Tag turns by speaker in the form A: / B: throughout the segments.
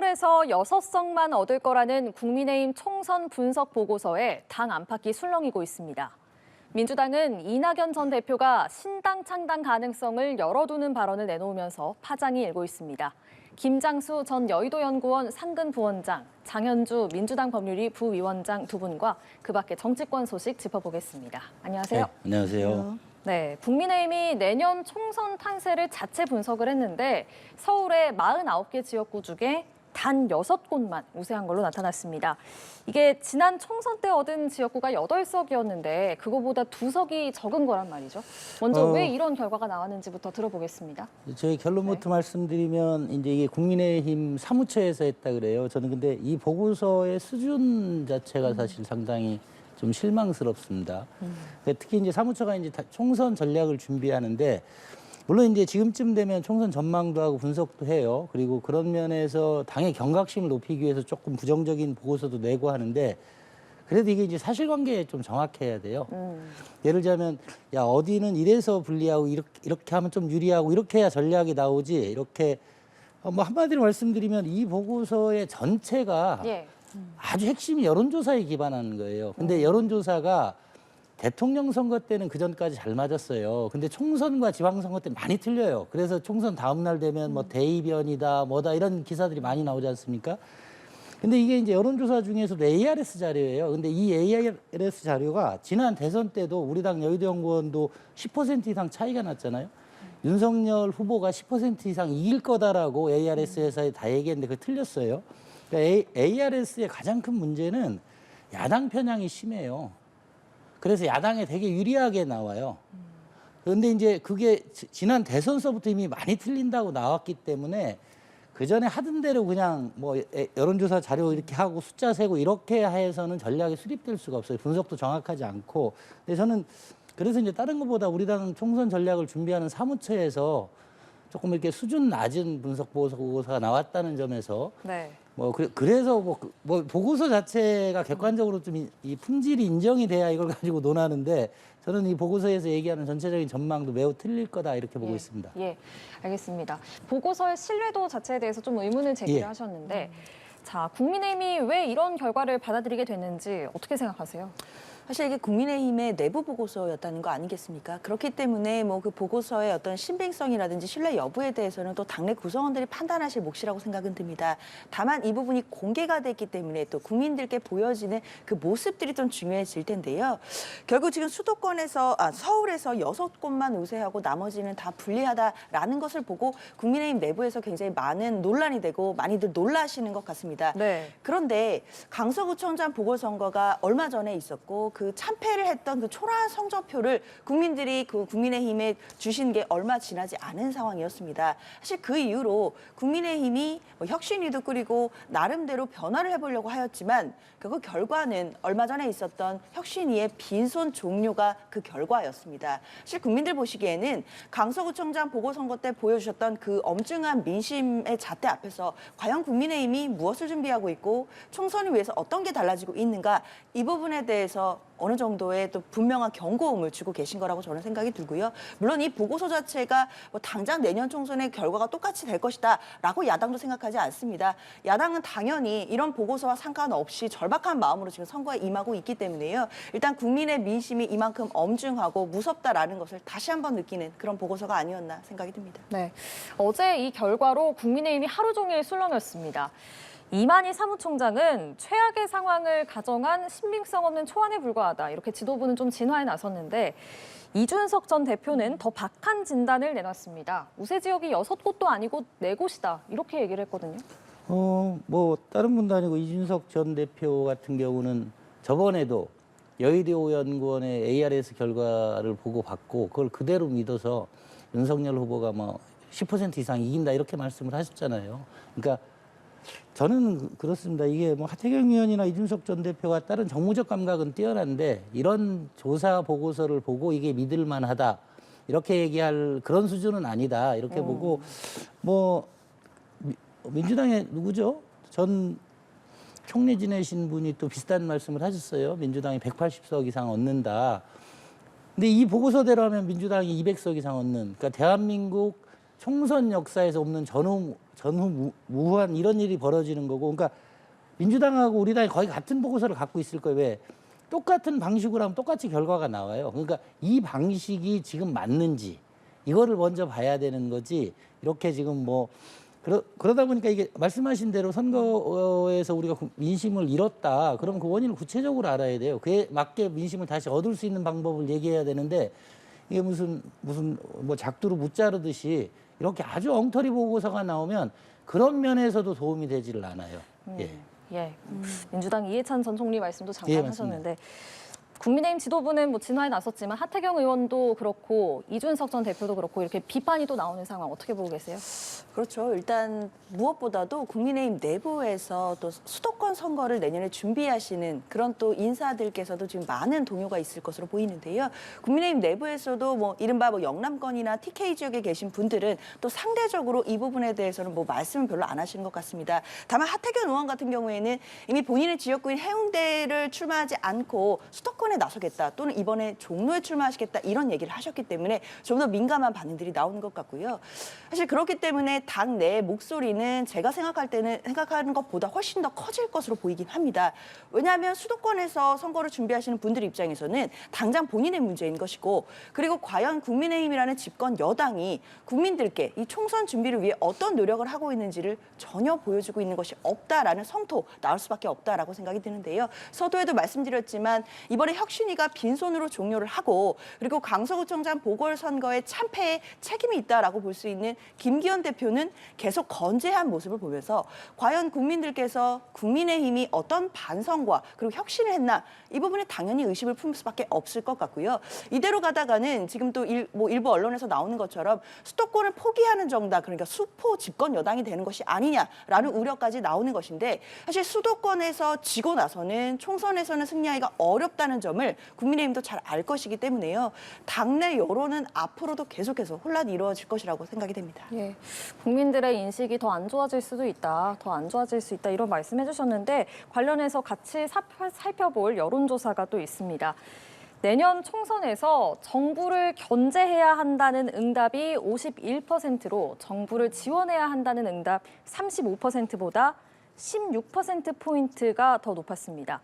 A: 5에서 6석만 얻을 거라는 국민의힘 총선 분석 보고서에 당 안팎이 술렁이고 있습니다. 민주당은 이낙연 전 대표가 신당 창당 가능성을 열어두는 발언을 내놓으면서 파장이 일고 있습니다. 김장수 전 여의도연구원 상근 부원장, 장현주 민주당 법률위 부위원장 두 분과 그 밖의 정치권 소식 짚어보겠습니다. 안녕하세요.
B: 네, 안녕하세요.
A: 네, 국민의힘이 내년 총선 탄세를 자체 분석을 했는데 서울의 49개 지역구 중에 단 6곳만 우세한 걸로 나타났습니다. 이게 지난 총선 때 얻은 지역구가 8석이었는데 그거보다 2석이 적은 거란 말이죠. 먼저 왜 이런 결과가 나왔는지부터 들어보겠습니다.
B: 저희 결론부터 말씀드리면 이제 이게 국민의힘 사무처에서 했다 그래요. 저는 근데 이 보고서의 수준 자체가 사실 상당히 좀 실망스럽습니다. 특히 이제 사무처가 이제 총선 전략을 준비하는데 물론 이제 지금쯤 되면 총선 전망도 하고 분석도 해요. 그리고 그런 면에서 당의 경각심을 높이기 위해서 조금 부정적인 보고서도 내고 하는데 그래도 이게 이제 사실관계에 좀 정확해야 돼요. 예를 들자면 야 어디는 이래서 불리하고 이렇게 하면 좀 유리하고 이렇게 해야 전략이 나오지 이렇게 뭐 한마디로 말씀드리면 이 보고서의 전체가 아주 핵심이 여론조사에 기반하는 거예요. 근데 여론조사가 대통령 선거 때는 그전까지 잘 맞았어요. 근데 총선과 지방선거 때 많이 틀려요. 그래서 총선 다음 날 되면 뭐 대이변이다 뭐다 이런 기사들이 많이 나오지 않습니까? 근데 이게 이제 여론조사 중에서도 ARS 자료예요. 근데 이 ARS 자료가 지난 대선 때도 우리 당 여의도연구원도 10% 이상 차이가 났잖아요. 윤석열 후보가 10% 이상 이길 거다라고 ARS 회사에 다 얘기했는데 그게 틀렸어요. 그러니까 ARS의 가장 큰 문제는 야당 편향이 심해요. 그래서 야당에 되게 유리하게 나와요. 그런데 이제 그게 지난 대선서부터 이미 많이 틀린다고 나왔기 때문에 그 전에 하던 대로 그냥 뭐 여론조사 자료 이렇게 하고 숫자 세고 이렇게 해서는 전략이 수립될 수가 없어요. 분석도 정확하지 않고. 근데 저는 그래서 이제 다른 것보다 우리 당 총선 전략을 준비하는 사무처에서 조금 이렇게 수준 낮은 분석 보고서가 나왔다는 점에서 그래서 뭐 보고서 자체가 객관적으로 좀 이 품질이 인정이 돼야 이걸 가지고 논하는데 저는 이 보고서에서 얘기하는 전체적인 전망도 매우 틀릴 거다 이렇게 보고 있습니다.
A: 예, 알겠습니다. 보고서의 신뢰도 자체에 대해서 좀 의문을 제기를 하셨는데 자, 국민의힘이 왜 이런 결과를 받아들이게 됐는지 어떻게 생각하세요?
C: 사실 이게 국민의힘의 내부 보고서였다는 거 아니겠습니까? 그렇기 때문에 뭐 그 보고서의 어떤 신빙성이라든지 신뢰 여부에 대해서는 또 당내 구성원들이 판단하실 몫이라고 생각은 듭니다. 다만 이 부분이 공개가 됐기 때문에 또 국민들께 보여지는 그 모습들이 좀 중요해질 텐데요. 결국 지금 수도권에서 서울에서 6곳만 우세하고 나머지는 다 불리하다라는 것을 보고 국민의힘 내부에서 굉장히 많은 논란이 되고 많이들 놀라시는 것 같습니다. 그런데 강서구청장 보궐선거가 얼마 전에 있었고 그 참패를 했던 그 초라한 성적표를 국민들이 그 국민의힘에 주신 게 얼마 지나지 않은 상황이었습니다. 사실 그 이후로 국민의힘이 뭐 혁신위도 꾸리고 나름대로 변화를 해보려고 하였지만 그 결과는 얼마 전에 있었던 혁신위의 빈손 종료가 그 결과였습니다. 사실 국민들 보시기에는 강서구청장 보궐선거 때 보여주셨던 그 엄중한 민심의 잣대 앞에서 과연 국민의힘이 무엇을 준비하고 있고 총선을 위해서 어떤 게 달라지고 있는가 이 부분에 대해서 어느 정도의 또 분명한 경고음을 주고 계신 거라고 저는 생각이 들고요. 물론 이 보고서 자체가 뭐 당장 내년 총선의 결과가 똑같이 될 것이다라고 야당도 생각하지 않습니다. 야당은 당연히 이런 보고서와 상관없이 절박한 마음으로 지금 선거에 임하고 있기 때문에요. 일단 국민의 민심이 이만큼 엄중하고 무섭다라는 것을 다시 한번 느끼는 그런 보고서가 아니었나 생각이 듭니다.
A: 네, 어제 이 결과로 국민의힘이 하루 종일 술렁였습니다. 이만희 사무총장은 최악의 상황을 가정한 신빙성 없는 초안에 불과하다. 이렇게 지도부는 좀 진화에 나섰는데 이준석 전 대표는 더 박한 진단을 내놨습니다. 우세 지역이 6곳도 아니고 4곳이다. 이렇게 얘기를 했거든요.
B: 뭐 다른 분도 아니고 이준석 전 대표 같은 경우는 저번에도 여의도 연구원의 ARS 결과를 보고 받고 그걸 그대로 믿어서 윤석열 후보가 뭐 10% 이상 이긴다 이렇게 말씀을 하셨잖아요. 그러니까 저는 그렇습니다. 이게 뭐 하태경 의원이나 이준석 전 대표가 다른 정무적 감각은 뛰어난데 이런 조사 보고서를 보고 이게 믿을 만하다 이렇게 얘기할 그런 수준은 아니다 이렇게 보고 뭐 민주당의 누구죠? 전 총리 지내신 분이 또 비슷한 말씀을 하셨어요. 민주당이 180석 이상 얻는다. 근데 이 보고서대로 하면 민주당이 200석 이상 얻는 그러니까 대한민국 총선 역사에서 없는 전후무후한 이런 일이 벌어지는 거고, 그러니까 민주당하고 우리 당이 거의 같은 보고서를 갖고 있을 거예요. 왜? 똑같은 방식으로 하면 똑같이 결과가 나와요. 그러니까 이 방식이 지금 맞는지 이거를 먼저 봐야 되는 거지. 이렇게 지금 뭐 그러다 보니까 이게 말씀하신 대로 선거에서 우리가 민심을 잃었다. 그러면 그 원인을 구체적으로 알아야 돼요. 그에 맞게 민심을 다시 얻을 수 있는 방법을 얘기해야 되는데 이게 무슨 뭐 작두로 무 자르듯이 이렇게 아주 엉터리 보고서가 나오면 그런 면에서도 도움이 되지를 않아요. 예.
A: 예. 민주당 이해찬 전 총리 말씀도 잠깐
B: 예,
A: 하셨는데 국민의힘 지도부는 뭐 진화에 나섰지만 하태경 의원도 그렇고 이준석 전 대표도 그렇고 이렇게 비판이 또 나오는 상황 어떻게 보고 계세요?
C: 그렇죠. 일단 무엇보다도 국민의힘 내부에서 또 수도권 선거를 내년에 준비하시는 그런 또 인사들께서도 지금 많은 동요가 있을 것으로 보이는데요. 국민의힘 내부에서도 뭐 이른바 뭐 영남권이나 TK 지역에 계신 분들은 또 상대적으로 이 부분에 대해서는 뭐 말씀은 별로 안 하시는 것 같습니다. 다만 하태경 의원 같은 경우에는 이미 본인의 지역구인 해운대를 출마하지 않고 수도권에 나서겠다 또는 이번에 종로에 출마하시겠다 이런 얘기를 하셨기 때문에 좀 더 민감한 반응들이 나오는 것 같고요. 사실 그렇기 때문에 당 내 목소리는 제가 생각하는 것보다 훨씬 더 커질 것으로 보이긴 합니다. 왜냐하면 수도권에서 선거를 준비하시는 분들 입장에서는 당장 본인의 문제인 것이고 그리고 과연 국민의힘이라는 집권 여당이 국민들께 이 총선 준비를 위해 어떤 노력을 하고 있는지를 전혀 보여주고 있는 것이 없다라는 성토 나올 수밖에 없다라고 생각이 드는데요. 서두에도 말씀드렸지만 이번에 혁신위가 빈손으로 종료를 하고 그리고 강서구청장 보궐선거의 참패에 책임이 있다라고 볼 수 있는 김기현 대표는 계속 건재한 모습을 보면서 과연 국민들께서 국민의힘이 어떤 반성과 그리고 혁신을 했나 이 부분에 당연히 의심을 품을 수밖에 없을 것 같고요. 이대로 가다가는 지금 또 일부 언론에서 나오는 것처럼 수도권을 포기하는 정당 그러니까 수포 집권 여당이 되는 것이 아니냐라는 우려까지 나오는 것인데 사실 수도권에서 지고 나서는 총선에서는 승리하기가 어렵다는 점을 국민의힘도 잘 알 것이기 때문에요. 당내 여론은 앞으로도 계속해서 혼란이 이루어질 것이라고 생각이 됩니다.
A: 예, 국민들의 인식이 더 안 좋아질 수도 있다, 더 안 좋아질 수 있다 이런 말씀해 주셨는데 관련해서 같이 살펴볼 여론조사가 또 있습니다. 내년 총선에서 정부를 견제해야 한다는 응답이 51%로 정부를 지원해야 한다는 응답 35%보다 16%포인트가 더 높았습니다.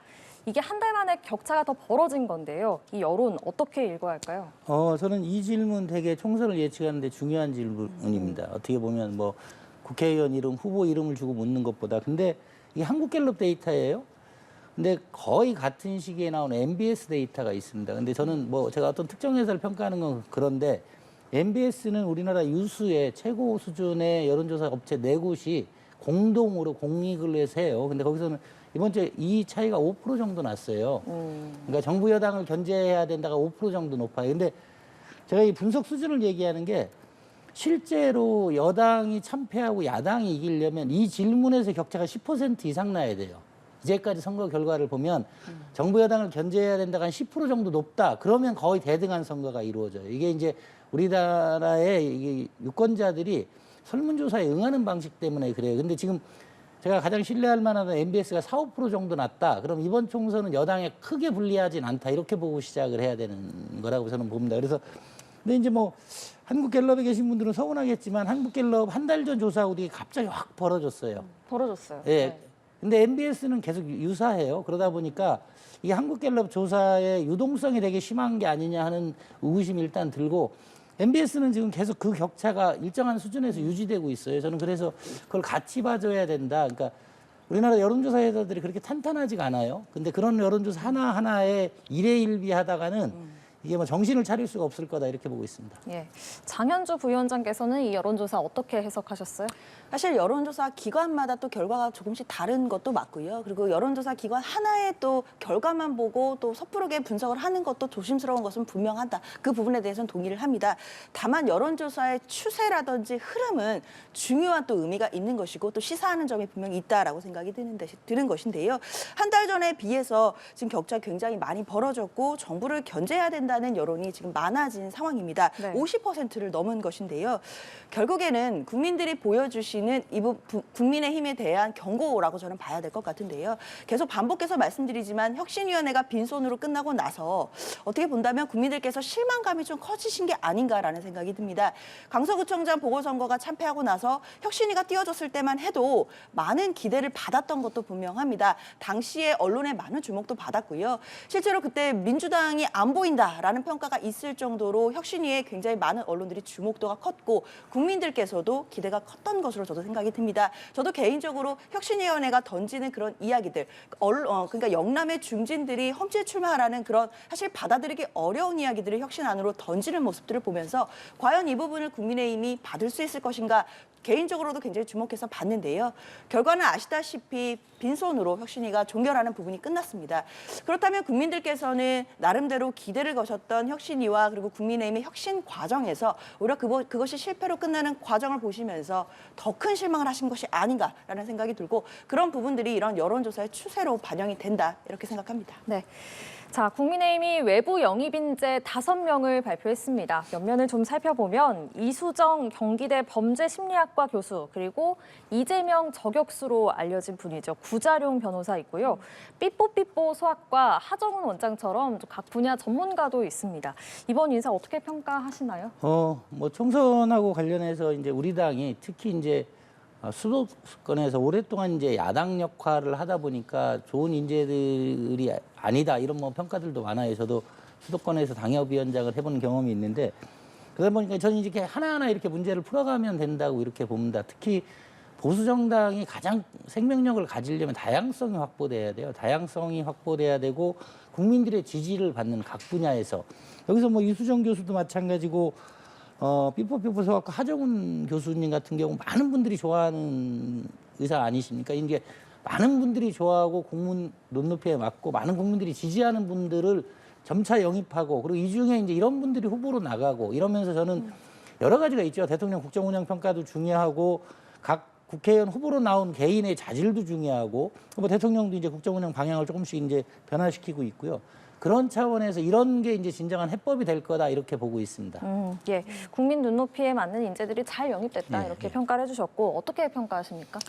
A: 이게 한 달 만에 격차가 더 벌어진 건데요. 이 여론 어떻게 읽어야 할까요?
B: 저는 이 질문 되게 총선을 예측하는데 중요한 질문입니다. 어떻게 보면 뭐 국회의원 이름, 후보 이름을 주고 묻는 것보다. 근데 이게 한국갤럽 데이터예요. 근데 거의 같은 시기에 나온 MBS 데이터가 있습니다. 근데 저는 뭐 제가 어떤 특정 회사를 평가하는 건 그런데 MBS는 우리나라 유수의 최고 수준의 여론조사 업체 4곳이 공동으로 공익을 해서 해요. 근데 거기서는 이번 주에 이 차이가 5% 정도 났어요. 그러니까 정부 여당을 견제해야 된다가 5% 정도 높아요. 근데 제가 이 분석 수준을 얘기하는 게 실제로 여당이 참패하고 야당이 이기려면 이 질문에서 격차가 10% 이상 나야 돼요. 이제까지 선거 결과를 보면 정부 여당을 견제해야 된다가 한 10% 정도 높다. 그러면 거의 대등한 선거가 이루어져요. 이게 이제 우리나라의 이게 유권자들이 설문조사에 응하는 방식 때문에 그래요. 근데 지금 제가 가장 신뢰할 만한 MBS가 4, 5% 정도 났다. 그럼 이번 총선은 여당에 크게 불리하진 않다. 이렇게 보고 시작을 해야 되는 거라고 저는 봅니다. 그래서 근데 이제 뭐 한국갤럽에 계신 분들은 서운하겠지만 한국갤럽 한 달 전 조사하고 되게 갑자기 확 벌어졌어요.
A: 벌어졌어요.
B: 예.
A: 네.
B: 근데 MBS는 계속 유사해요. 그러다 보니까 이게 한국갤럽 조사의 유동성이 되게 심한 게 아니냐 하는 의구심이 일단 들고 MBS는 지금 계속 그 격차가 일정한 수준에서 유지되고 있어요. 저는 그래서 그걸 같이 봐줘야 된다. 그러니까 우리나라 여론조사 회사들이 그렇게 탄탄하지가 않아요. 근데 그런 여론조사 하나하나에 일회일비하다가는 이게 뭐 정신을 차릴 수가 없을 거다 이렇게 보고 있습니다.
A: 예. 장현주 부위원장께서는 이 여론조사 어떻게 해석하셨어요?
C: 사실 여론조사 기관마다 또 결과가 조금씩 다른 것도 맞고요. 그리고 여론조사 기관 하나의 또 결과만 보고 또 섣부르게 분석을 하는 것도 조심스러운 것은 분명하다. 그 부분에 대해서는 동의를 합니다. 다만 여론조사의 추세라든지 흐름은 중요한 또 의미가 있는 것이고 또 시사하는 점이 분명히 있다라고 생각이 드는 것인데요. 한 달 전에 비해서 지금 격차 굉장히 많이 벌어졌고 정부를 견제해야 된다. 한다는 여론이 지금 많아진 상황입니다.
A: 네.
C: 50%를 넘은 것인데요. 결국에는 국민들이 보여주시는 국민의힘에 대한 경고라고 저는 봐야 될 것 같은데요. 계속 반복해서 말씀드리지만 혁신위원회가 빈손으로 끝나고 나서 어떻게 본다면 국민들께서 실망감이 좀 커지신 게 아닌가라는 생각이 듭니다. 강서구청장 보궐선거가 참패하고 나서 혁신위가 띄워졌을 때만 해도 많은 기대를 받았던 것도 분명합니다. 당시에 언론의 많은 주목도 받았고요. 실제로 그때 민주당이 안 보인다라는 평가가 있을 정도로 혁신위에 굉장히 많은 언론들이 주목도가 컸고 국민들께서도 기대가 컸던 것으로 저도 생각이 듭니다. 저도 개인적으로 혁신위원회가 던지는 그런 이야기들, 그러니까 영남의 중진들이 험지 출마하라는 그런 사실 받아들이기 어려운 이야기들을 혁신 안으로 던지는 모습들을 보면서 과연 이 부분을 국민의힘이 받을 수 있을 것인가 개인적으로도 굉장히 주목해서 봤는데요. 결과는 아시다시피 빈손으로 혁신위가 종결하는 부분이 끝났습니다. 그렇다면 국민들께서는 나름대로 기대를 거셨던 혁신위와 그리고 국민의힘의 혁신 과정에서 오히려 그것이 실패로 끝나는 과정을 보시면서 더 큰 실망을 하신 것이 아닌가라는 생각이 들고 그런 부분들이 이런 여론조사의 추세로 반영이 된다 이렇게 생각합니다.
A: 네. 자, 국민의힘이 외부 영입 인재 5명을 발표했습니다. 면면을 좀 살펴보면 이수정 경기대 범죄심리학과 교수 그리고 이재명 저격수로 알려진 분이죠. 구자룡 변호사 있고요. 삐뽀삐뽀 소학과 하정훈 원장처럼 각 분야 전문가도 있습니다. 이번 인사 어떻게 평가하시나요?
B: 뭐 총선하고 관련해서 이제 우리 당이 특히 이제 수도권에서 오랫동안 이제 야당 역할을 하다 보니까 좋은 인재들이 아니다 이런 뭐 평가들도 많아요. 저도 수도권에서 당협위원장을 해본 경험이 있는데 그러다 보니까 저는 이렇게 하나하나 이렇게 문제를 풀어가면 된다고 이렇게 봅니다. 특히 보수 정당이 가장 생명력을 가지려면 다양성이 확보돼야 돼요. 다양성이 확보돼야 되고 국민들의 지지를 받는 각 분야에서 여기서 뭐 이수정 교수도 마찬가지고. 삐뽀삐뽀 소학과 하정훈 교수님 같은 경우 많은 분들이 좋아하는 의사 아니십니까? 이게 많은 분들이 좋아하고 국민 눈높이에 맞고 많은 국민들이 지지하는 분들을 점차 영입하고 그리고 이 중에 이제 이런 분들이 후보로 나가고 이러면서 저는 여러 가지가 있죠. 대통령 국정운영 평가도 중요하고 각 국회의원 후보로 나온 개인의 자질도 중요하고 뭐 대통령도 이제 국정운영 방향을 조금씩 이제 변화시키고 있고요. 그런 차원에서 이런 게 이제 진정한 해법이 될 거다 이렇게 보고 있습니다.
A: 예, 국민 눈높이에 맞는 인재들이 잘 영입됐다
B: 네,
A: 이렇게
B: 네.
A: 평가를 해주셨고 어떻게 평가하십니까?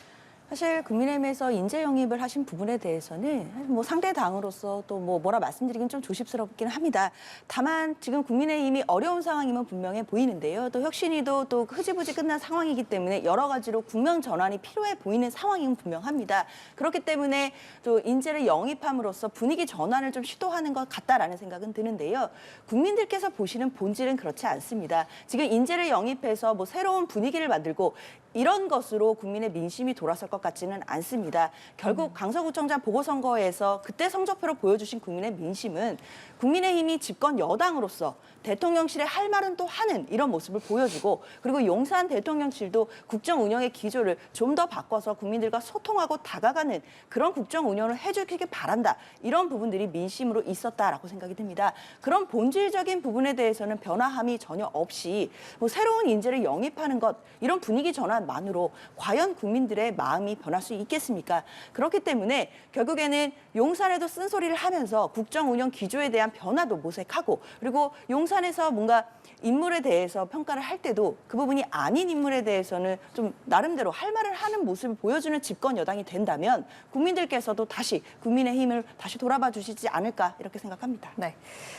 C: 사실 국민의힘에서 인재 영입을 하신 부분에 대해서는 뭐 상대 당으로서 또 뭐라 말씀드리긴 좀 조심스럽긴 합니다. 다만 지금 국민의힘이 어려운 상황임은 분명해 보이는데요. 또 혁신위도 또 흐지부지 끝난 상황이기 때문에 여러 가지로 국면 전환이 필요해 보이는 상황임은 분명합니다. 그렇기 때문에 또 인재를 영입함으로써 분위기 전환을 좀 시도하는 것 같다라는 생각은 드는데요. 국민들께서 보시는 본질은 그렇지 않습니다. 지금 인재를 영입해서 뭐 새로운 분위기를 만들고 이런 것으로 국민의 민심이 돌아설 것 같지는 않습니다. 결국 강서구청장 보궐선거에서 그때 성적표로 보여주신 국민의 민심은 국민의힘이 집권 여당으로서 대통령실에 할 말은 또 하는 이런 모습을 보여주고 그리고 용산 대통령실도 국정 운영의 기조를 좀 더 바꿔서 국민들과 소통하고 다가가는 그런 국정 운영을 해주길 바란다. 이런 부분들이 민심으로 있었다라고 생각이 듭니다. 그런 본질적인 부분에 대해서는 변화함이 전혀 없이 뭐 새로운 인재를 영입하는 것 이런 분위기 전환만으로 과연 국민들의 마음이 변할 수 있겠습니까? 그렇기 때문에 결국에는 용산에도 쓴소리를 하면서 국정 운영 기조에 대한 변화도 모색하고 그리고 용산에서 뭔가 인물에 대해서 평가를 할 때도 그 부분이 아닌 인물에 대해서는 좀 나름대로 할 말을 하는 모습을 보여주는 집권 여당이 된다면 국민들께서도 다시 국민의힘을 다시 돌아봐 주시지 않을까 이렇게 생각합니다.
A: 네,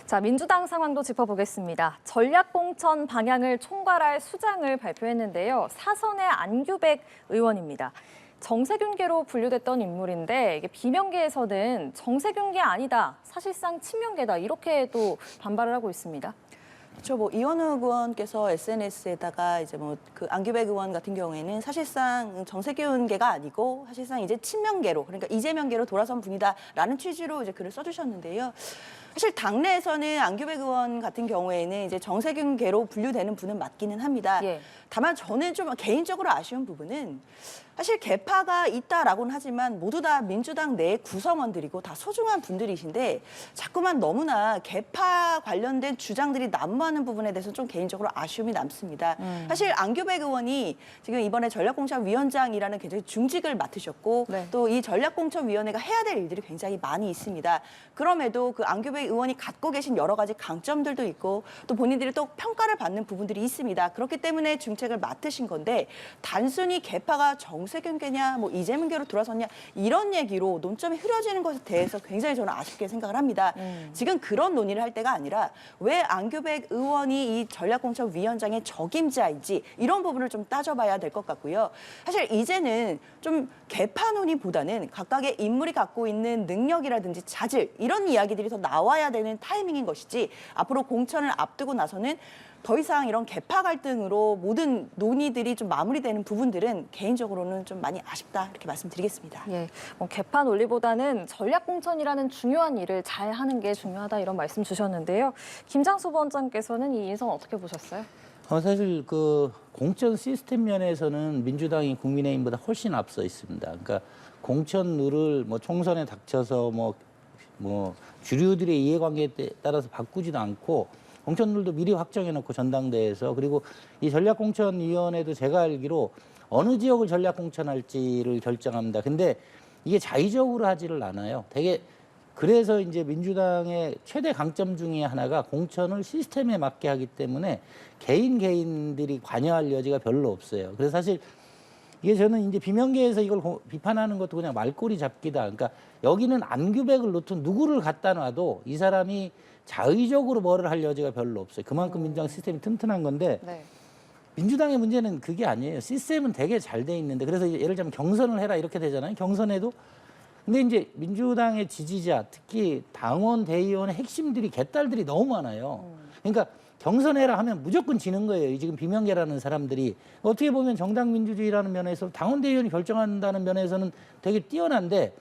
A: 자 민주당 상황도 짚어보겠습니다. 전략공천 방향을 총괄할 수장을 발표했는데요. 사선의 안규백 의원입니다. 정세균계로 분류됐던 인물인데 이게 비명계에서는 정세균계 아니다, 사실상 친명계다 이렇게 또 반발을 하고 있습니다.
C: 그렇죠. 뭐 이현우 의원께서 SNS에다가 이제 뭐 그 안규백 의원 같은 경우에는 사실상 정세균계가 아니고 사실상 이제 친명계로 그러니까 이재명계로 돌아선 분이다라는 취지로 이제 글을 써주셨는데요. 사실 당내에서는 안규백 의원 같은 경우에는 이제 정세균계로 분류되는 분은 맞기는 합니다.
A: 예.
C: 다만 저는 좀 개인적으로 아쉬운 부분은 사실 개파가 있다라고는 하지만 모두 다 민주당 내 구성원들이고 다 소중한 분들이신데 자꾸만 너무나 개파 관련된 주장들이 난무하는 부분에 대해서 좀 개인적으로 아쉬움이 남습니다. 사실 안규백 의원이 지금 이번에 전략공천위원장이라는 굉장히 중직을 맡으셨고
A: 네.
C: 또 이 전략공천위원회가 해야 될 일들이 굉장히 많이 있습니다. 그럼에도 그 안규백 의원이 갖고 계신 여러 가지 강점들도 있고 또 본인들이 또 평가를 받는 부분들이 있습니다. 그렇기 때문에 중책을 맡으신 건데 단순히 개파가 정세균계냐 뭐 이재명계로 돌아섰냐 이런 얘기로 논점이 흐려지는 것에 대해서 굉장히 저는 아쉽게 생각을 합니다. 지금 그런 논의를 할 때가 아니라 왜 안규백 의원이 이 전략공천위원장의 적임자인지 이런 부분을 좀 따져봐야 될 것 같고요. 사실 이제는 좀 개파 논의보다는 각각의 인물이 갖고 있는 능력이라든지 자질 이런 이야기들이 더 나와야 되는 타이밍인 것이지 앞으로 공천을 앞두고 나서는 더 이상 이런 개파 갈등으로 모든 논의들이 좀 마무리되는 부분들은 개인적으로는 좀 많이 아쉽다 이렇게 말씀드리겠습니다.
A: 예, 뭐 개파 논리보다는 전략 공천이라는 중요한 일을 잘 하는 게 중요하다 이런 말씀 주셨는데요. 김장수 원장께서는 이 인선 어떻게 보셨어요?
B: 사실 그 공천 시스템 면에서는 민주당이 국민의힘보다 훨씬 앞서 있습니다. 그러니까 공천 룰을 뭐 총선에 닥쳐서 뭐 주류들의 이해관계에 따라서 바꾸지도 않고 공천 룰도 미리 확정해놓고 전당대회에서 그리고 이 전략공천위원회도 제가 알기로 어느 지역을 전략공천할지를 결정합니다. 근데 이게 자의적으로 하지를 않아요. 되게 그래서 이제 민주당의 최대 강점 중에 하나가 공천을 시스템에 맞게 하기 때문에 개인들이 관여할 여지가 별로 없어요. 그래서 사실 이게 저는 이제 비명계에서 이걸 비판하는 것도 그냥 말꼬리 잡기다. 그러니까 여기는 안규백을 놓든 누구를 갖다 놔도 이 사람이 자의적으로 뭐를 할 여지가 별로 없어요. 그만큼 민주당 시스템이 튼튼한 건데
A: 네.
B: 민주당의 문제는 그게 아니에요. 시스템은 되게 잘 돼 있는데 그래서 예를 들자면 경선을 해라 이렇게 되잖아요. 경선에도 근데 이제 민주당의 지지자, 특히 당원, 대의원의 핵심들이 개딸들이 너무 많아요. 그러니까 경선해라 하면 무조건 지는 거예요. 지금 비명계라는 사람들이. 어떻게 보면 정당 민주주의라는 면에서 당원, 대의원이 결정한다는 면에서는 되게 뛰어난데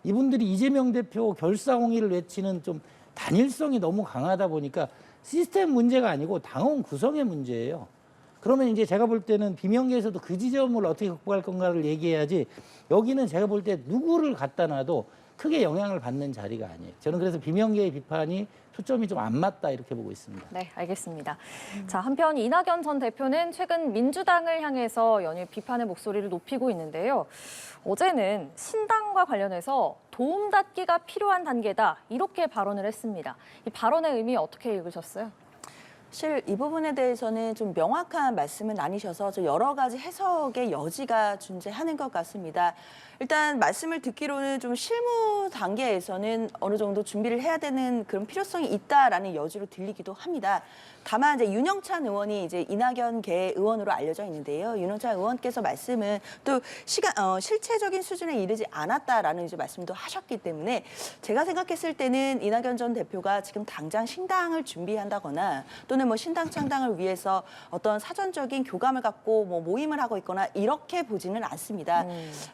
B: 이분들이 이재명 대표 결사홍위를 외치는 좀 단일성이 너무 강하다 보니까 시스템 문제가 아니고 당원 구성의 문제예요. 그러면 이제 제가 볼 때는 비명계에서도 그 지점을 어떻게 극복할 건가를 얘기해야지 여기는 제가 볼 때 누구를 갖다 놔도 크게 영향을 받는 자리가 아니에요. 저는 그래서 비명계의 비판이 초점이 좀 안 맞다 이렇게 보고 있습니다.
A: 네, 알겠습니다. 자, 한편 이낙연 전 대표는 최근 민주당을 향해서 연일 비판의 목소리를 높이고 있는데요. 어제는 신당과 관련해서 도움닫기가 필요한 단계다 이렇게 발언을 했습니다. 이 발언의 의미 어떻게 읽으셨어요?
C: 사실 이 부분에 대해서는 좀 명확한 말씀은 아니셔서 좀 여러 가지 해석의 여지가 존재하는 것 같습니다. 일단 말씀을 듣기로는 좀 실무 단계에서는 어느 정도 준비를 해야 되는 그런 필요성이 있다라는 여지로 들리기도 합니다. 다만 이제 윤영찬 의원이 이제 이낙연계 의원으로 알려져 있는데요. 윤영찬 의원께서 말씀은 또 실체적인 수준에 이르지 않았다라는 이제 말씀도 하셨기 때문에 제가 생각했을 때는 이낙연 전 대표가 지금 당장 신당을 준비한다거나 또는 뭐 신당 창당을 위해서 어떤 사전적인 교감을 갖고 뭐 모임을 하고 있거나 이렇게 보지는 않습니다.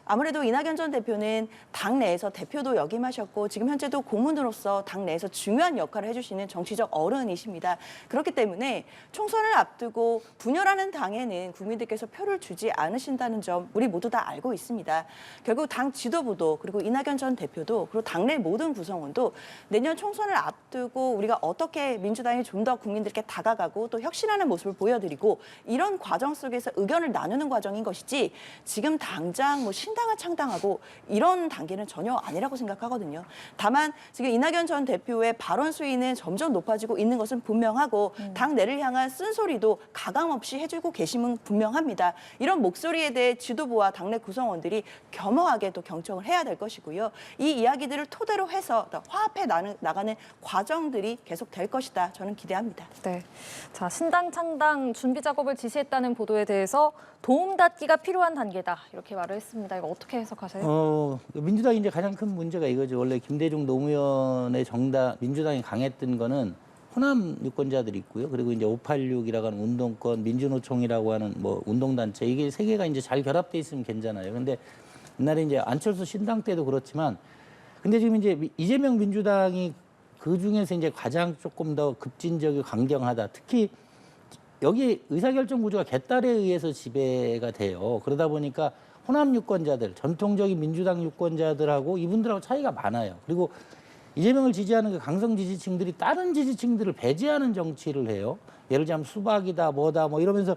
C: 아무래도 이낙연 전 대표는 당 내에서 대표도 역임하셨고 지금 현재도 고문으로서 당 내에서 중요한 역할을 해주시는 정치적 어른이십니다. 그렇기 때문에 총선을 앞두고 분열하는 당에는 국민들께서 표를 주지 않으신다는 점 우리 모두 다 알고 있습니다. 결국 당 지도부도 그리고 이낙연 전 대표도 그리고 당내 모든 구성원도 내년 총선을 앞두고 우리가 어떻게 민주당이 좀 더 국민들께 다가가고 또 혁신하는 모습을 보여드리고 이런 과정 속에서 의견을 나누는 과정인 것이지 지금 당장 뭐 신당을 창당하고 이런 단계는 전혀 아니라고 생각하거든요. 다만 지금 이낙연 전 대표의 발언 수위는 점점 높아지고 있는 것은 분명하고 당내를 향한 쓴소리도 가감없이 해주고 계심은 분명합니다. 이런 목소리에 대해 지도부와 당내 구성원들이 겸허하게 또 경청을 해야 될 것이고요. 이 이야기들을 토대로 해서 화합해 나가는 과정들이 계속 될 것이다. 저는 기대합니다.
A: 네. 자, 신당 창당 준비 작업을 지시했다는 보도에 대해서 도움닫기가 필요한 단계다 이렇게 말을 했습니다. 이거 어떻게 해석하세요?
B: 민주당이 이제 가장 큰 문제가 이거죠. 원래 김대중 노무현의 민주당이 강했던 거는 호남 유권자들이 있고요. 그리고 이제 586이라고 하는 운동권, 민주노총이라고 하는 뭐 운동단체 이게 세 개가 이제 잘 결합돼 있으면 괜찮아요. 근데 옛날에 이제 안철수 신당 때도 그렇지만 근데 지금 이제 이재명 민주당이 그 중에서 이제 가장 조금 더 급진적이고 강경하다. 특히 여기 의사결정 구조가 개딸에 의해서 지배가 돼요. 그러다 보니까 호남 유권자들, 전통적인 민주당 유권자들하고 이분들하고 차이가 많아요. 그리고 이재명을 지지하는 그 강성 지지층들이 다른 지지층들을 배제하는 정치를 해요. 예를 들자면 수박이다, 뭐다, 뭐 이러면서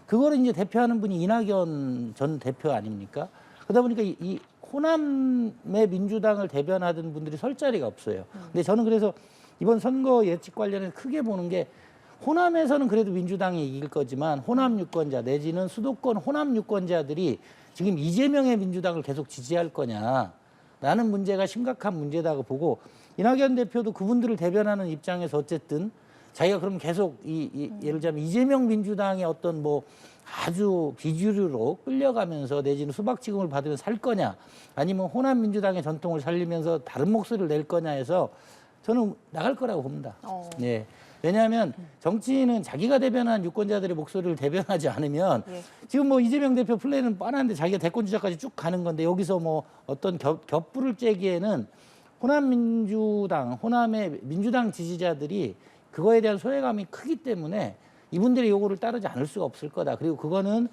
B: 그거를 이제 대표하는 분이 이낙연 전 대표 아닙니까? 그러다 보니까 이 호남의 민주당을 대변하던 분들이 설 자리가 없어요. 근데 저는 그래서 이번 선거 예측 관련해서 크게 보는 게 호남에서는 그래도 민주당이 이길 거지만 호남 유권자 내지는 수도권 호남 유권자들이 지금 이재명의 민주당을 계속 지지할 거냐라는 문제가 심각한 문제다고 보고 이낙연 대표도 그분들을 대변하는 입장에서 어쨌든 자기가 그럼 계속 예를 들자면 이재명 민주당의 어떤 뭐 아주 비주류로 끌려가면서 내지는 수박지금을 받으면서 살 거냐 아니면 호남 민주당의 전통을 살리면서 다른 목소리를 낼 거냐 해서 저는 나갈 거라고 봅니다. 예. 왜냐하면 정치인은 자기가 대변한 유권자들의 목소리를 대변하지 않으면 지금 뭐 이재명 대표 플레이는 뻔한데 자기가 대권 주자까지 쭉 가는 건데 여기서 뭐 어떤 겹불을 째기에는 호남 민주당, 호남의 민주당 지지자들이 그거에 대한 소외감이 크기 때문에 이분들의 요구를 따르지 않을 수가 없을 거다. 그리고 그거는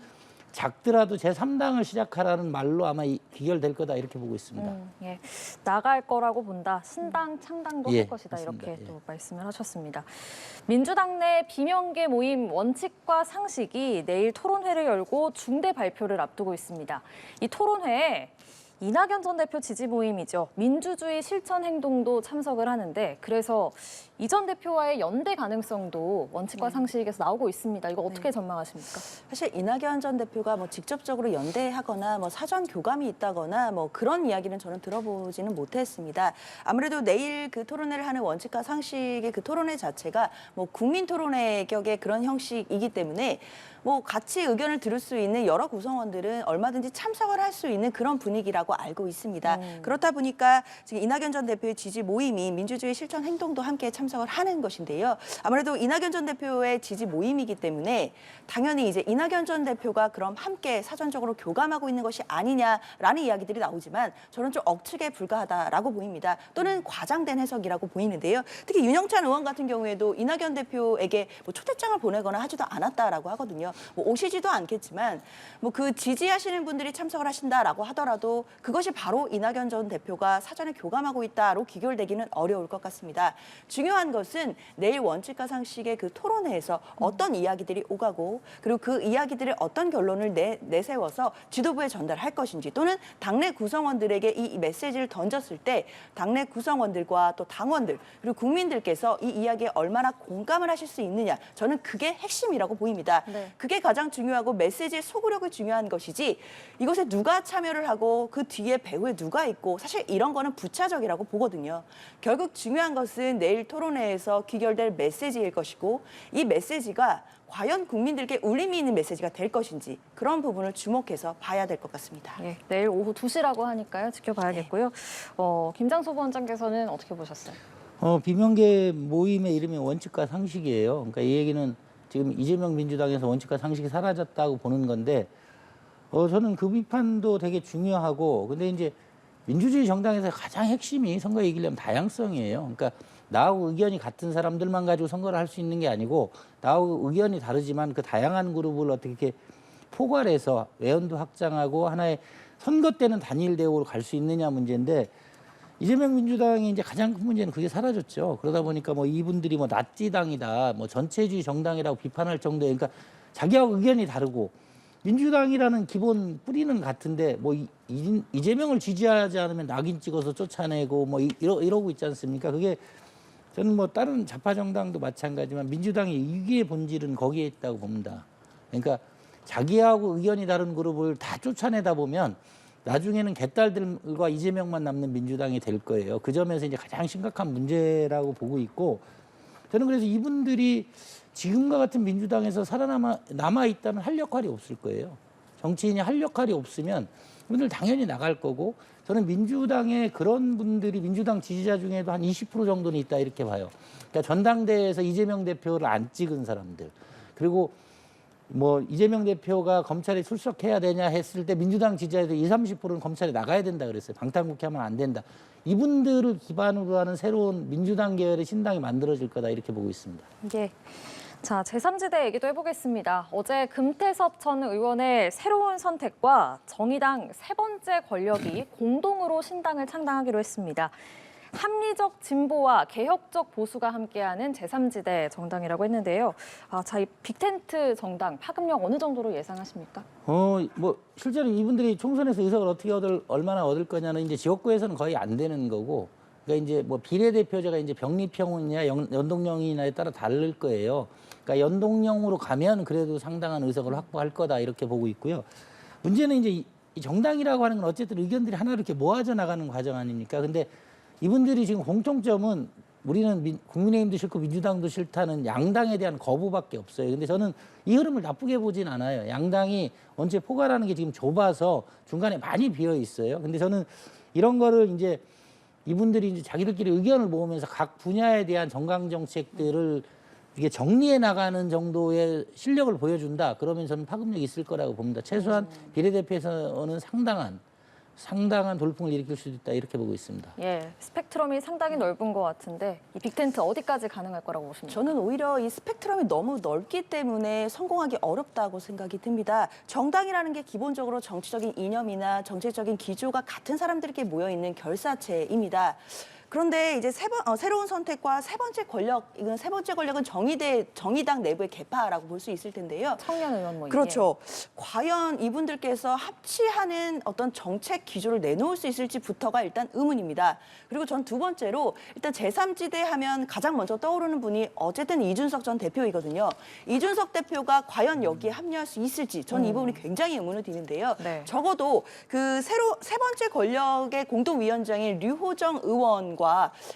B: 작더라도 제3당을 시작하라는 말로 아마 귀결될 거다 이렇게 보고 있습니다.
A: 예. 나갈 거라고 본다. 신당 창당도 할 것이다.
B: 맞습니다.
A: 이렇게 또 말씀을 하셨습니다. 민주당 내 비명계 모임 원칙과 상식이 내일 토론회를 열고 중대 발표를 앞두고 있습니다. 이 토론회에 이낙연 전 대표 지지 모임이죠. 민주주의 실천 행동도 참석을 하는데 그래서 이 전 대표와의 연대 가능성도 원칙과 상식에서 나오고 있습니다. 이거 어떻게 전망하십니까?
C: 사실 이낙연 전 대표가 뭐 직접적으로 연대하거나 뭐 사전 교감이 있다거나 뭐 그런 이야기는 저는 들어보지는 못했습니다. 아무래도 내일 그 토론회를 하는 원칙과 상식의 그 토론회 자체가 뭐 국민 토론회 격의 그런 형식이기 때문에 뭐 같이 의견을 들을 수 있는 여러 구성원들은 얼마든지 참석을 할 수 있는 그런 분위기라고 알고 있습니다. 그렇다 보니까 지금 이낙연 전 대표의 지지 모임이 민주주의 실천 행동도 함께 참석을 하는 것인데요. 아무래도 이낙연 전 대표의 지지 모임이기 때문에 당연히 이제 이낙연 전 대표가 그럼 함께 사전적으로 교감하고 있는 것이 아니냐라는 이야기들이 나오지만 저는 좀 억측에 불과하다라고 보입니다. 또는 과장된 해석이라고 보이는데요. 특히 윤영찬 의원 같은 경우에도 이낙연 대표에게 뭐 초대장을 보내거나 하지도 않았다라고 하거든요. 뭐 오시지도 않겠지만 뭐 그 지지하시는 분들이 참석을 하신다라고 하더라도 그것이 바로 이낙연 전 대표가 사전에 교감하고 있다로 귀결되기는 어려울 것 같습니다. 중요한 것은 내일 원칙과 상식의 그 토론회에서 어떤 이야기들이 오가고 그리고 그 이야기들의 어떤 결론을 내세워서 지도부에 전달할 것인지 또는 당내 구성원들에게 이 메시지를 던졌을 때 당내 구성원들과 또 당원들 그리고 국민들께서 이 이야기에 얼마나 공감을 하실 수 있느냐 저는 그게 핵심이라고 보입니다.
A: 네.
C: 그게 가장 중요하고 메시지의 소구력이 중요한 것이지 이것에 누가 참여를 하고 그 뒤에 배후에 누가 있고 사실 이런 거는 부차적이라고 보거든요. 결국 중요한 것은 내일 토론회에서 귀결될 메시지일 것이고 이 메시지가 과연 국민들께 울림이 있는 메시지가 될 것인지 그런 부분을 주목해서 봐야 될 것 같습니다.
A: 예, 내일 오후 2시라고 하니까요. 지켜봐야겠고요. 김장소 부원장께서는 어떻게 보셨어요?
B: 비명계 모임의 이름이 원칙과 상식이에요. 그러니까 이 얘기는 지금 이재명 민주당에서 원칙과 상식이 사라졌다고 보는 건데 저는 그 비판도 되게 중요하고 근데 이제 민주주의 정당에서 가장 핵심이 선거 이기려면 다양성이에요. 그러니까 나하고 의견이 같은 사람들만 가지고 선거를 할 수 있는 게 아니고 나하고 의견이 다르지만 그 다양한 그룹을 어떻게 포괄해서 외연도 확장하고 하나의 선거 때는 단일 대우로 갈 수 있느냐 문제인데 이재명 민주당이 이제 가장 큰 문제는 그게 사라졌죠. 그러다 보니까 뭐 이분들이 뭐 나치당이다, 뭐 전체주의 정당이라고 비판할 정도에 그러니까 자기하고 의견이 다르고 민주당이라는 기본 뿌리는 같은데 뭐 이재명을 지지하지 않으면 낙인 찍어서 쫓아내고 뭐 이러고 있지 않습니까? 그게 저는 뭐 다른 좌파 정당도 마찬가지지만 민주당의 위기의 본질은 거기에 있다고 봅니다. 그러니까 자기하고 의견이 다른 그룹을 다 쫓아내다 보면 나중에는 개딸들과 이재명만 남는 민주당이 될 거예요. 그 점에서 이제 가장 심각한 문제라고 보고 있고 저는 그래서 이분들이 지금과 같은 민주당에서 남아 있다면 할 역할이 없을 거예요. 정치인이 할 역할이 없으면 이분들 당연히 나갈 거고 저는 민주당의 그런 분들이 민주당 지지자 중에도 한 20% 정도는 있다 이렇게 봐요. 그러니까 전당대회에서 이재명 대표를 안 찍은 사람들 그리고 뭐 이재명 대표가 검찰에 출석해야 되냐 했을 때 민주당 지지자들 20, 30%는 검찰에 나가야 된다 그랬어요. 방탄국회 하면 안 된다. 이분들을 기반으로 하는 새로운 민주당 계열의 신당이 만들어질 거다 이렇게 보고 있습니다.
A: 예. 자, 제3지대 얘기도 해보겠습니다. 어제 금태섭 전 의원의 새로운 선택과 정의당 세 번째 권력이 공동으로 신당을 창당하기로 했습니다. 합리적 진보와 개혁적 보수가 함께하는 제3지대 정당이라고 했는데요. 자, 이 빅텐트 정당 파급력 어느 정도로 예상하십니까?
B: 뭐 실제로 이분들이 총선에서 의석을 어떻게 얼마나 얻을 거냐는 이제 지역구에서는 거의 안 되는 거고, 그러니까 이제 뭐 비례대표제가 이제 병립형이냐 연동형이냐에 따라 다를 거예요. 그러니까 연동형으로 가면 그래도 상당한 의석을 확보할 거다 이렇게 보고 있고요. 문제는 이제 이 정당이라고 하는 건 어쨌든 의견들이 하나 이렇게 모아져 나가는 과정 아닙니까? 근데 이분들이 지금 공통점은 우리는 국민의힘도 싫고 민주당도 싫다는 양당에 대한 거부밖에 없어요. 근데 저는 이 흐름을 나쁘게 보진 않아요. 양당이 원체 포괄하는 게 지금 좁아서 중간에 많이 비어 있어요. 근데 저는 이런 거를 이제 이분들이 이제 자기들끼리 의견을 모으면서 각 분야에 대한 정강 정책들을 이게 정리해 나가는 정도의 실력을 보여준다. 그러면 저는 파급력이 있을 거라고 봅니다. 최소한 비례대표에서는 상당한 돌풍을 일으킬 수도 있다 이렇게 보고 있습니다.
A: 예, 스펙트럼이 상당히 넓은 것 같은데 이 빅텐트 어디까지 가능할 거라고 보십니까?
C: 저는 오히려 이 스펙트럼이 너무 넓기 때문에 성공하기 어렵다고 생각이 듭니다. 정당이라는 게 기본적으로 정치적인 이념이나 정책적인 기조가 같은 사람들끼리 모여있는 결사체입니다. 그런데 이제 새로운 선택과 세 번째 권력, 이건 세 번째 권력은 정의당 내부의 개파라고 볼 수 있을 텐데요.
A: 청년 의원 모임.
C: 그렇죠. 과연 이분들께서 합치하는 어떤 정책 기조를 내놓을 수 있을지부터가 일단 의문입니다. 그리고 전 두 번째로 일단 제3지대 하면 가장 먼저 떠오르는 분이 어쨌든 이준석 전 대표이거든요. 이준석 대표가 과연 여기에 합류할 수 있을지 전 이 부분이 굉장히 의문을 드는데요.
A: 네.
C: 적어도 그 세 번째 권력의 공동위원장인 류호정 의원과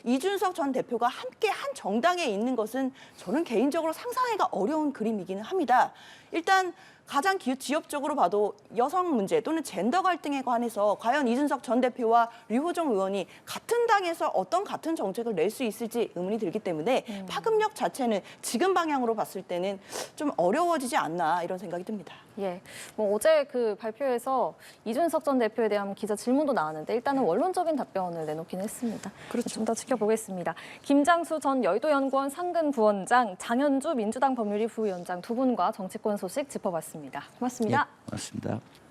C: 이준석 전 대표가 함께 한 정당에 있는 것은 저는 개인적으로 상상하기가 어려운 그림이기는 합니다. 일단 가장 지역적으로 봐도 여성 문제 또는 젠더 갈등에 관해서 과연 이준석 전 대표와 류호정 의원이 같은 당에서 어떤 같은 정책을 낼 수 있을지 의문이 들기 때문에 파급력 자체는 지금 방향으로 봤을 때는 좀 어려워지지 않나 이런 생각이 듭니다.
A: 예, 뭐 어제 그 발표에서 이준석 전 대표에 대한 기자 질문도 나왔는데 일단은 원론적인 답변을 내놓긴 했습니다.
C: 그렇죠.
A: 좀 더 지켜보겠습니다. 김장수 전 여의도연구원 상근 부원장, 장현주 민주당 법률위 부위원장 두 분과 정치권 소식 짚어봤습니다. 고맙습니다.
B: 네, 고맙습니다.